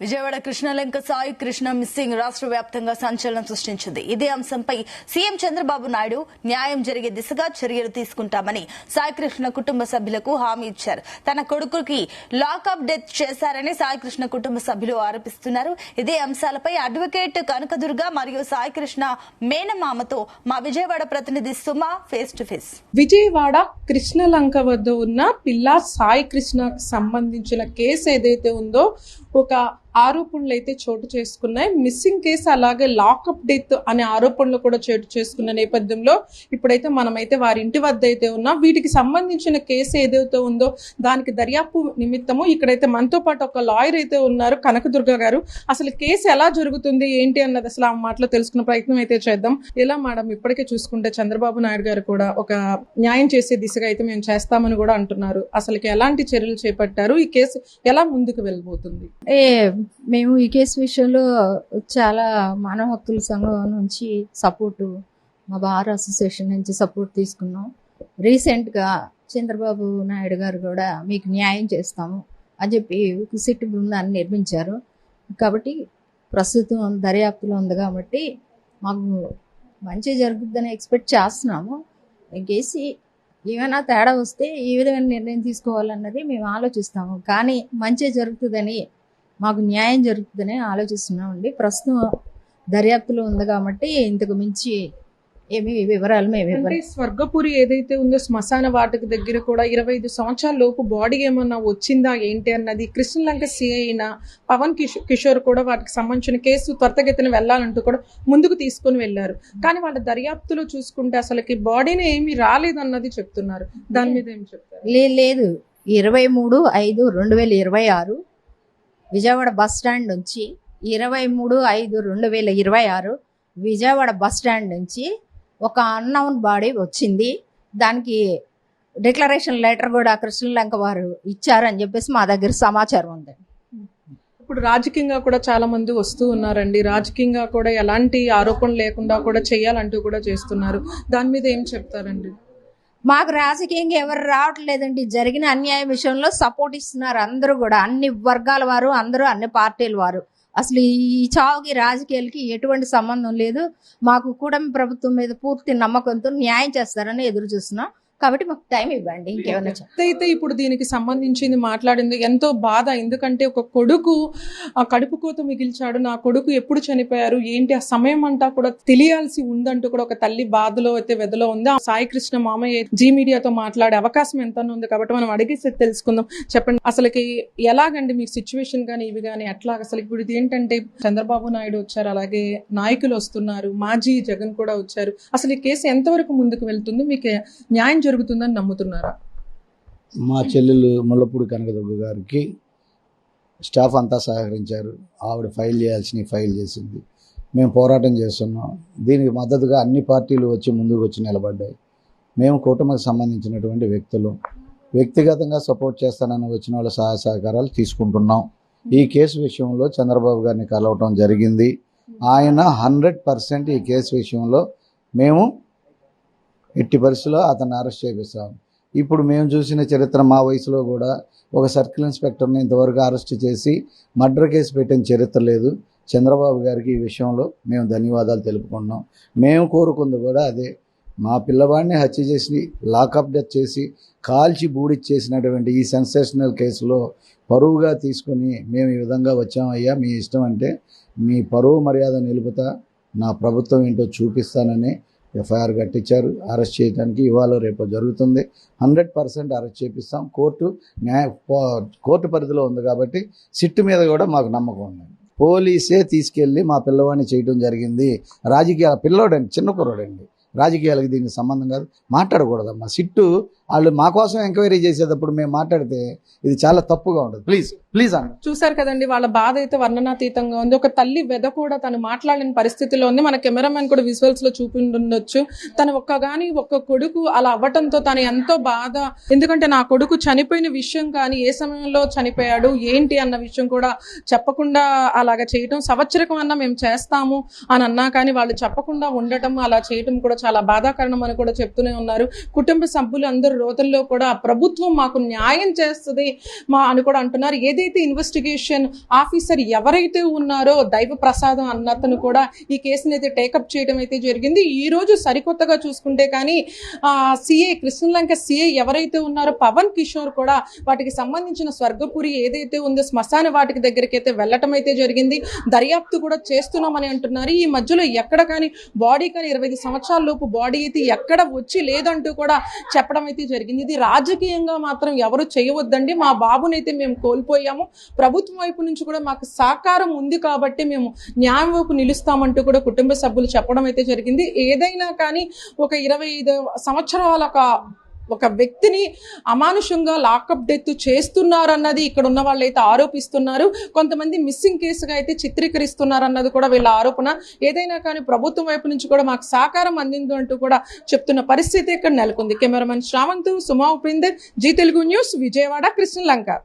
Vijayawada Krishnalanka Sai Krishna missing రాష్ట్ర వ్యాప్తంగా సంచలనం సృష్టించింది. ఇదే అంశంపై సీఎం చంద్రబాబు నాయుడు న్యాయం జరిగే దిశగా చర్యలు తీసుకుంటామని సాయి కృష్ణ కుటుంబ సభ్యులకు హామీ ఇచ్చారు. తన కొడుకుకి లాకప్ డెత్ చేశారని సాయి కృష్ణ కుటుంబ సభ్యులు ఆరోపిస్తున్నారు. ఇదే అంశాలపై అడ్వకేట్ కనకదుర్గ మరియు సాయి కృష్ణ మేనమామతో మా విజయవాడ ప్రతినిధి Suma face to face. Vijayawada Krishnalanka వద్ద ఉన్న పిల్ల సాయి కృష్ణకు సంబంధించిన కేసు ఏదైతే ఉందో ఒక ఆరోపణలు అయితే చోటు చేసుకున్నాయి. మిస్సింగ్ కేసు అలాగే లాకప్ డెత్ అనే ఆరోపణలు కూడా చోటు చేసుకున్న నేపథ్యంలో ఇప్పుడైతే మనమైతే వారి ఇంటి వద్ద అయితే ఉన్నాం. వీటికి సంబంధించిన కేసు ఏదైతే ఉందో దానికి దర్యాప్తు నిమిత్తము ఇక్కడైతే మనతో పాటు ఒక లాయర్ అయితే ఉన్నారు, కనకదుర్గ గారు. అసలు కేసు ఎలా జరుగుతుంది ఏంటి అన్నది అసలు ఆ మాటలో తెలుసుకునే ప్రయత్నం అయితే చేద్దాం. ఎలా మేడం, ఇప్పటికే చూసుకుంటే చంద్రబాబు నాయుడు గారు కూడా ఒక న్యాయం చేసే దిశగా అయితే మేము చేస్తామని కూడా అంటున్నారు. అసలు ఎలాంటి చర్యలు చేపట్టారు, ఈ కేసు ఎలా ముందుకు వెళ్ళబోతుంది? మేము ఈ కేసు విషయంలో చాలా మానవ హక్కుల సంఘం నుంచి సపోర్టు, మా బార్ అసోసియేషన్ నుంచి సపోర్ట్ తీసుకున్నాం. రీసెంట్గా చంద్రబాబు నాయుడు గారు కూడా మీకు న్యాయం చేస్తాము అని చెప్పి సిట్ బృందాన్ని నిర్మించారు. కాబట్టి ప్రస్తుతం దర్యాప్తులో ఉంది కాబట్టి మాకు మంచి జరుగుతుందని ఎక్స్పెక్ట్ చేస్తున్నాము. ఇంకేసి ఏమైనా తేడా వస్తే ఈ విధమైన నిర్ణయం తీసుకోవాలన్నది మేము ఆలోచిస్తాము. కానీ మంచి జరుగుతుందని, మాకు న్యాయం జరుగుతుందని ఆలోచిస్తున్నామండి. ప్రస్తుతం దర్యాప్తులో ఉంది కాబట్టి ఇంతకు మించి ఏమి వివరాలు మేము ఇవ్వాలి. స్వర్గపురి ఏదైతే ఉందో శ్మశాన వాటిక దగ్గర కూడా 25 సంవత్సరాల లోపు బాడీ ఏమన్నా వచ్చిందా ఏంటి అన్నది కృష్ణలంక సిఐ అయిన పవన్ కిషోర్ కూడా వాటికి సంబంధించిన కేసు త్వరితగతిన వెళ్లాలంటూ కూడా ముందుకు తీసుకుని వెళ్లారు. కానీ వాళ్ళ దర్యాప్తులో చూసుకుంటే అసలుకి బాడీని ఏమీ రాలేదన్నది చెప్తున్నారు. దాని మీద ఏం చెప్తారు? లేదు, 23/5/2026 విజయవాడ బస్ స్టాండ్ నుంచి 23/5/2026 విజయవాడ బస్ స్టాండ్ నుంచి ఒక అన్నౌన్ బాడీ వచ్చింది. దానికి డిక్లరేషన్ లెటర్ కూడా కృష్ణలంక వారు ఇచ్చారని చెప్పేసి మా దగ్గర సమాచారం ఉంది. ఇప్పుడు రాజకీయంగా కూడా చాలా మంది వస్తూ ఉన్నారండి. రాజకీయంగా కూడా ఎలాంటి ఆరోపణ లేకుండా కూడా చేయాలంటూ కూడా చేస్తున్నారు. దాని మీద ఏం చెప్తారండి? మాకు రాజకీయంగా ఎవరు రావట్లేదండి. జరిగిన అన్యాయం విషయంలో సపోర్ట్ ఇస్తున్నారు అందరూ కూడా, అన్ని వర్గాల వారు, అందరూ అన్ని పార్టీల వారు. అసలు ఈ చావుకి రాజకీయాలకి ఎటువంటి సంబంధం లేదు. మాకు కూటమి ప్రభుత్వం మీద పూర్తి నమ్మకంతో న్యాయం చేస్తారని ఎదురు చూస్తున్నాం. కాబట్టి మాకు టైం ఇవ్వండి. ఇంకేమన్నా అయితే ఇప్పుడు దీనికి సంబంధించింది మాట్లాడింది ఎంతో బాధ. ఎందుకంటే ఒక కొడుకు ఆ కడుపు కోత మిగిల్చాడు, నా కొడుకు ఎప్పుడు చనిపోయారు ఏంటి ఆ సమయం అంతా కూడా తెలియాల్సి ఉందంటూ కూడా ఒక తల్లి బాధలో అయితే వెదలో ఉంది. ఆ సాయి కృష్ణ మామయ్య జీ మీడియాతో మాట్లాడే అవకాశం ఎంత ఉంది కాబట్టి మనం అడిగి తెలుసుకుందాం. చెప్పండి, అసలుకి ఎలాగండి మీ సిచ్యువేషన్ కానీ ఇవి కానీ ఎట్లా? అసలు ఇప్పుడు ఇది ఏంటంటే చంద్రబాబు నాయుడు వచ్చారు, అలాగే నాయకులు వస్తున్నారు, మాజీ జగన్ కూడా వచ్చారు. అసలు ఈ కేసు ఎంతవరకు ముందుకు వెళ్తుంది, మీకు న్యాయం జరుగుతుందని నమ్ముతున్నారా? మా చెల్లెలు ముళ్ళపూడి కనకదుర్గ గారికి స్టాఫ్ అంతా సహకరించారు. ఆవిడ ఫైల్ చేయాల్సిన ఫైల్ చేసింది. మేము పోరాటం చేస్తున్నాం. దీనికి మద్దతుగా అన్ని పార్టీలు వచ్చి ముందుకు వచ్చి నిలబడ్డాయి. మేము కూటమికి సంబంధించినటువంటి వ్యక్తులు వ్యక్తిగతంగా సపోర్ట్ చేస్తానని వచ్చిన వాళ్ళ సహాయ సహకారాలు తీసుకుంటున్నాం. ఈ కేసు విషయంలో చంద్రబాబు గారిని కలవటం జరిగింది. ఆయన 100% ఈ కేసు విషయంలో మేము ఎట్టి పరిస్థితుల్లో అతన్ని అరెస్ట్ చేపిస్తాం. ఇప్పుడు మేము చూసిన చరిత్ర, మా వయసులో కూడా ఒక సర్కిల్ ఇన్స్పెక్టర్ని ఇంతవరకు అరెస్ట్ చేసి మర్డర్ కేసు పెట్టిన చరిత్ర లేదు. చంద్రబాబు గారికి ఈ విషయంలో మేము ధన్యవాదాలు తెలుపుకుంటున్నాం. మేము కోరుకుంది కూడా అదే. మా పిల్లవాడిని హత్య చేసి లాకప్ డెత్ చేసి కాల్చి బూడిచ్చేసినటువంటి ఈ సెన్సేషనల్ కేసులో పరువుగా తీసుకుని మేము ఈ విధంగా వచ్చామయ్యా, మీ ఇష్టం అంటే మీ పరువు మర్యాద నిలుపుతా, నా ప్రభుత్వం ఏంటో చూపిస్తానని ఎఫ్ఐఆర్ కట్టించారు. అరెస్ట్ చేయడానికి ఇవాళ రేపు జరుగుతుంది. 100% అరెస్ట్ చేపిస్తాం. కోర్టు పరిధిలో ఉంది కాబట్టి సిట్టు మీద కూడా మాకు నమ్మకం ఉంది. పోలీసే తీసుకెళ్ళి మా పిల్లవాడిని చేయడం జరిగింది. రాజకీయ పిల్లోడండి, చిన్న కుర్రోడండి, రాజకీయాలకు దీనికి సంబంధం కాదు. మాట్లాడకూడదమ్మా. సిట్టు వాళ్ళు మా కోసం ఎంక్వైరీ చేసేటప్పుడు మేము మాట్లాడితే ఇది చాలా తప్పుగా ఉంటుంది. ప్లీజ్ అన్న. చూసారు కదండి, వాళ్ళ బాధ అయితే వర్ణనాతీతంగా ఉంది. ఒక తల్లి వెద కూడా తను మాట్లాడిన పరిస్థితిలో ఉంది. మన కెమెరామెన్ కూడా విజువల్స్ లో చూపిండొచ్చు. తను ఒక్క కొడుకు అలా అవ్వటంతో తను ఎంతో బాధ. ఎందుకంటే నా కొడుకు చనిపోయిన విషయం కానీ, ఏ సమయంలో చనిపోయాడు ఏంటి అన్న విషయం కూడా చెప్పకుండా అలాగ చేయటం, సంవత్సరం అన్నా మేము చేస్తాము అని అన్నా కానీ వాళ్ళు చెప్పకుండా ఉండటం, అలా చేయటం కూడా చాలా బాధాకరణం అని కూడా చెప్తూనే ఉన్నారు. కుటుంబ సభ్యులు అందరూ రోజుల్లో కూడా ప్రభుత్వం మాకు న్యాయం చేస్తుంది అని కూడా అంటున్నారు. ఏదైతే ఇన్వెస్టిగేషన్ ఆఫీసర్ ఎవరైతే ఉన్నారో దైవ ప్రసాదం అన్నతను కూడా ఈ కేసుని అయితే టేకప్ చేయడం అయితే జరిగింది. ఈ రోజు సరికొత్తగా చూసుకుంటే కానీ సిఐ కృష్ణలంక సిఐ ఎవరైతే ఉన్నారో పవన్ కిషోర్ కూడా వాటికి సంబంధించిన స్వర్గపురి ఏదైతే ఉందో శ్మశాన వాటికి దగ్గరికి అయితే వెళ్ళటం అయితే జరిగింది. దర్యాప్తు కూడా చేస్తున్నామని అంటున్నారు. ఈ మధ్యలో ఎక్కడ కానీ బాడీ కానీ 25 సంవత్సరాల లోపు బాడీ అయితే ఎక్కడ వచ్చి లేదంటూ కూడా చెప్పడం అయితే జరిగింది. ఇది రాజకీయంగా మాత్రం ఎవరు చేయవద్దండి, మా బాబునైతే మేము కోల్పోయాము, ప్రభుత్వం వైపు నుంచి కూడా మాకు సహకారం ఉంది కాబట్టి మేము న్యాయం వైపు నిలుస్తామంటూ కూడా కుటుంబ సభ్యులు చెప్పడం అయితే జరిగింది. ఏదైనా కానీ ఒక 25 సంవత్సరాల ఒక వ్యక్తిని అమానుషంగా లాకప్ డెత్ చేస్తున్నారన్నది ఇక్కడ ఉన్న వాళ్ళైతే ఆరోపిస్తున్నారు. కొంతమంది మిస్సింగ్ కేసుగా అయితే చిత్రీకరిస్తున్నారన్నది కూడా వీళ్ళ ఆరోపణ. ఏదైనా కానీ ప్రభుత్వం వైపు నుంచి కూడా మాకు సహకారం అందింది అంటూ కూడా చెప్తున్న పరిస్థితి ఇక్కడ నెలకొంది. కెమెరామెన్ శ్రావంత్, సుమా ఉపేందర్, జీ తెలుగు న్యూస్, విజయవాడ, కృష్ణలంక.